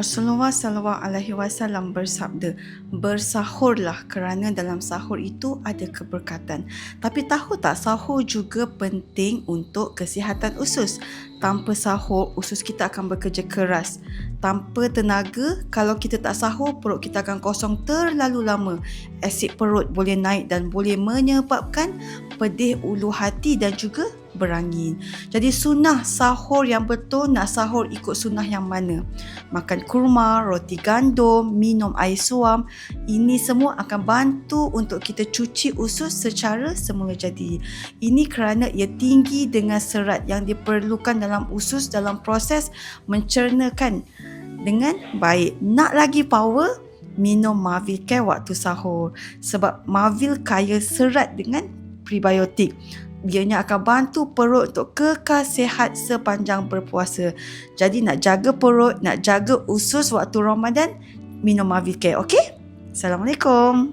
Rasulullah SAW bersabda, bersahurlah kerana dalam sahur itu ada keberkatan. Tapi tahu tak, sahur juga penting untuk kesihatan usus. Tanpa sahur, usus kita akan bekerja keras. Tanpa tenaga, kalau kita tak sahur, perut kita akan kosong terlalu lama. Asid perut boleh naik dan boleh menyebabkan pedih ulu hati dan juga berangin. Jadi sunnah sahur yang betul, nak sahur ikut sunnah yang mana? Makan kurma, roti gandum, minum air suam. Ini semua akan bantu untuk kita cuci usus secara semula jadi. Ini kerana ia tinggi dengan serat yang diperlukan dalam usus dalam proses mencernakan dengan baik. Nak lagi power? Minum Mavil Care waktu sahur. Sebab Mavil kaya serat dengan prebiotik. Ianya akan bantu perut untuk kekal sihat sepanjang berpuasa. Jadi nak jaga perut, nak jaga usus waktu Ramadan, minum Mavil Care, okey? Assalamualaikum.